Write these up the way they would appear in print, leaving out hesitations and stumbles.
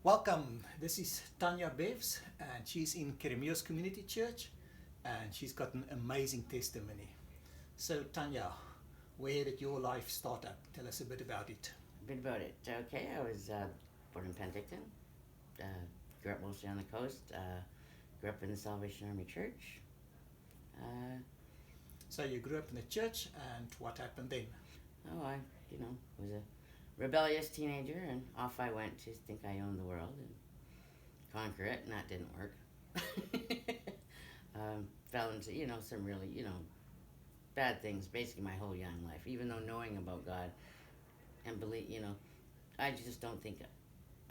Welcome. This is Tanya Bevs, and she's in Keremios Community Church, and she's got an amazing testimony. So, Tanya, where did your life start up? Tell us a bit about it. A bit about it. Okay, I was born in Penticton. Uh, Grew up mostly on the coast. Grew up in the Salvation Army Church. Uh, So, you grew up in the church, and what happened then? I was a rebellious teenager, and off I went to think I owned the world and conquer it, and that didn't work. Fell into, some really, bad things basically my whole young life, even though knowing about God and believe, I just don't think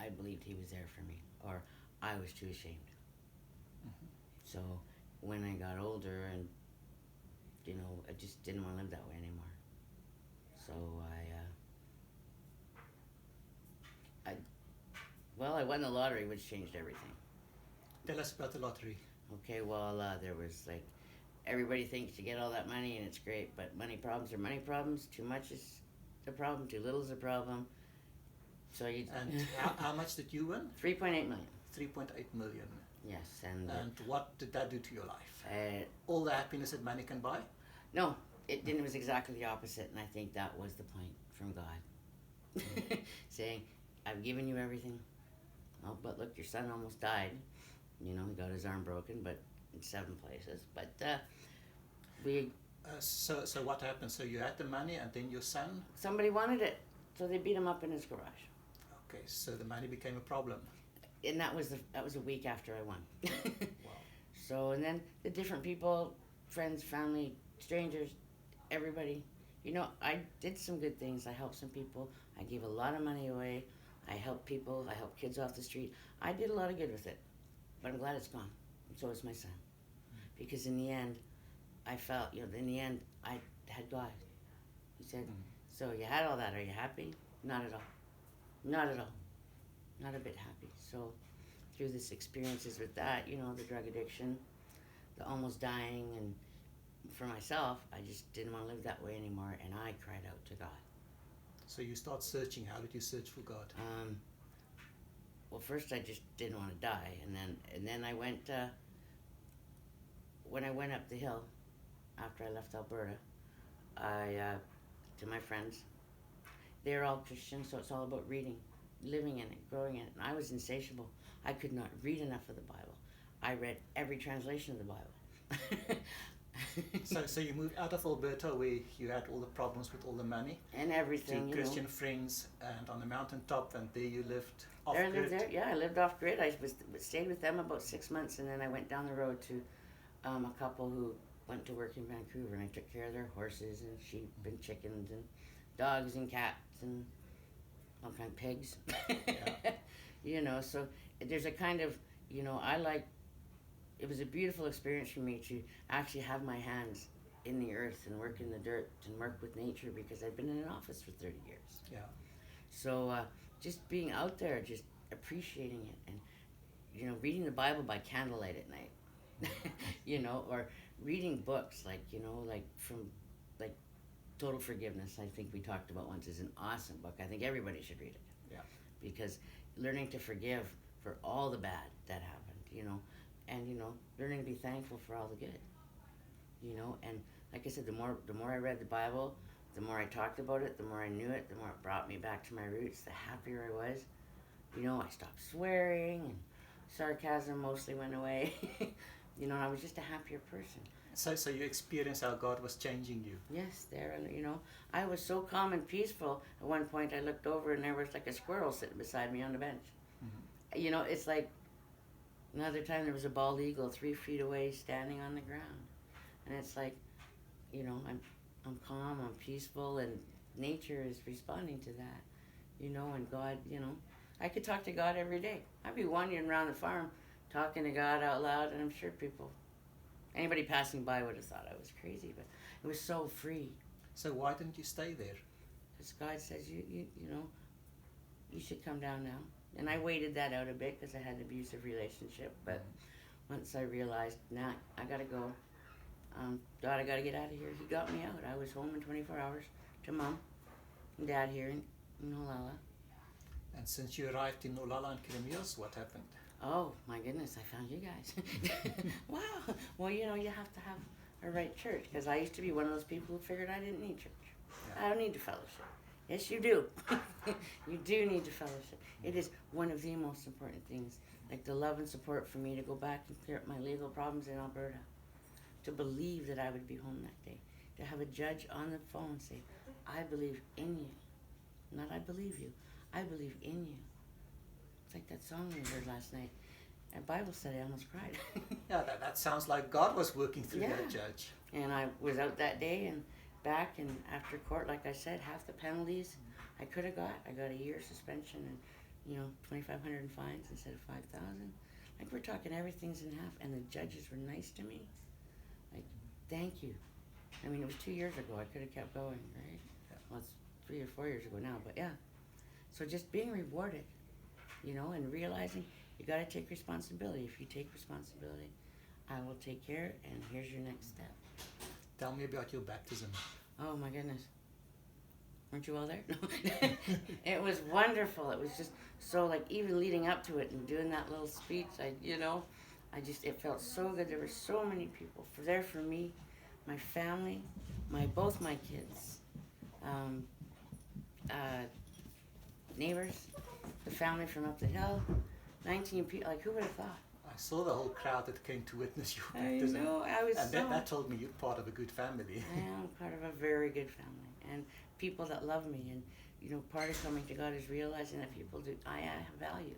I believed he was there for me, or I was too ashamed. Mhm. So when I got older and, I just didn't want to live that way anymore. So I won the lottery, which changed everything. Tell us about the lottery. Okay, well, there was like, everybody thinks you get all that money and it's great, but money problems are money problems. Too much is a problem, too little is a problem. So you. And how much did you win? 3.8 million. 3.8 million. Yes, and And what did that do to your life? uh, All the happiness that money can buy? no, it didn't. It was exactly the opposite, and I think that was the point from God, saying, "I've given you everything. Oh, but look, your son almost died. He got his arm broken, but in 7 places. But we So what happened? So you had the money, and then your son. somebody wanted it, so they beat him up in his garage, Okay, so the money became a problem. and that was a week after I won. Wow. So, and then the different people, friends, family, strangers, everybody. I did some good things. I helped some people. I gave a lot of money away. I helped people. I helped kids off the street. I did a lot of good with it. But I'm glad it's gone. And so is my son. Because in the end, I felt, in the end, I had God. He said, Mhm. "So you had all that. Are you happy?" Not at all. Not at all. Not a bit happy. So through this experiences with that, the drug addiction, the almost dying, and for myself, I just didn't want to live that way anymore, and I cried out to God. So you start searching. How did you search for God? Well, first I just didn't want to die, and then I went when I went up the hill after I left Alberta. I To my friends, they're all Christians, so it's all about reading, living in it, growing in it. And I was insatiable. I could not read enough of the Bible. I read every translation of the Bible. So you moved out of Alberta, where you had all the problems with all the money, And to everything, Christian friends, and on the mountaintop, and there you lived off There, I lived grid. there. Yeah, I lived off grid. I stayed with them about 6 months, and then I went down the road to a couple who went to work in Vancouver, and I took care of their horses and sheep and chickens and dogs and cats and all kind of pigs. So there's a kind of, I like. It was a beautiful experience for me to actually have my hands in the earth and work in the dirt and work with nature, because I've been in an office for 30 years. Yeah. So just being out there, just appreciating it, and reading the Bible by candlelight at night, or reading books like from like Total Forgiveness. I think we talked about once, is an awesome book. I think everybody should read it. Yeah. Because learning to forgive for all the bad that happened, and learning to be thankful for all the good, and like I said, the more I read the Bible, the more I talked about it, the more I knew it, the more it brought me back to my roots, the happier I was. I stopped swearing, and sarcasm mostly went away. I was just a happier person. So you experienced how God was changing you. Yes, there, and I was so calm and peaceful. At one point, I looked over, and there was like a squirrel sitting beside me on the bench. Mhm. It's like another time there was a bald eagle 3 feet away, standing on the ground, and it's like, I'm calm, I'm peaceful, and nature is responding to that, and God, I could talk to God every day. I'd be wandering around the farm, talking to God out loud, and I'm sure anybody passing by would have thought I was crazy, but it was so free. So why didn't you stay there? Because God says, you should come down now. And I waited that out a bit because I had an abusive relationship, but once I realized, nah, I gotta go. God, I gotta get out of here. He got me out. I was home in 24 hours to Mom and Dad here in Olalla. And since you arrived in Olala and Kremios, what happened? Oh my goodness, I found you guys. Wow. Well, you know, you have to have a right church, because I used to be one of those people who figured I didn't need church. Yeah. I don't need to fellowship. Yes, you do. You do need to fellowship. It is one of the most important things. Like the love and support for me to go back and clear up my legal problems in Alberta. To believe that I would be home that day. To have a judge on the phone say, I believe in you. Not I believe you. I believe in you. It's like that song we heard last night. At Bible study, I almost cried. Yeah, that sounds like God was working through Yeah. that judge. And I was out that day and back, and after court, like I said, half the penalties I could have got. I got a year suspension and, you know, 2,500 in fines instead of 5,000. Like, we're talking everything's in half, and the judges were nice to me. Like, thank you. I mean, it was 2 years ago. I could have kept going, right? Yeah. Well, it's 3 or 4 years ago now, but yeah. So just being rewarded, you know, and realizing you got to take responsibility. If you take responsibility, I will take care, and here's your next step. Tell me about your baptism. Oh my goodness. Weren't you all there? It was wonderful. It was just so, like, even leading up to it and doing that little speech, it felt so good. There were so many people there for me, my family, both my kids, neighbors, the family from up the hill, 19 people. Like, who would have thought? I saw the whole crowd that came to witness your I baptism. know. I was And so. that told me you're part of a good family. I am part of a very good family, and people that love me, and, you know, part of coming to God is realizing that people do. I have value,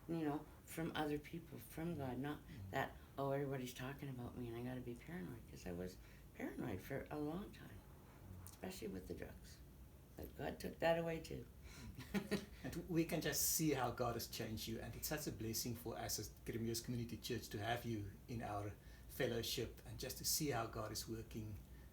you know, from other people, from God, not that, oh, everybody's talking about me and I got to be paranoid, because I was paranoid for a long time, especially with the drugs. But God took that away too. And we can just see how God has changed you, and it's such a blessing for us as Kremios Community Church to have you in our fellowship, and just to see how God is working.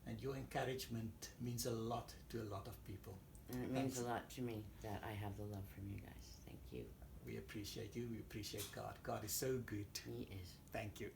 And your encouragement means a lot to a lot of people. And it means a lot to me that I have the love from you guys. Thank you. We appreciate you. We appreciate God. God is so good. He is. Thank you.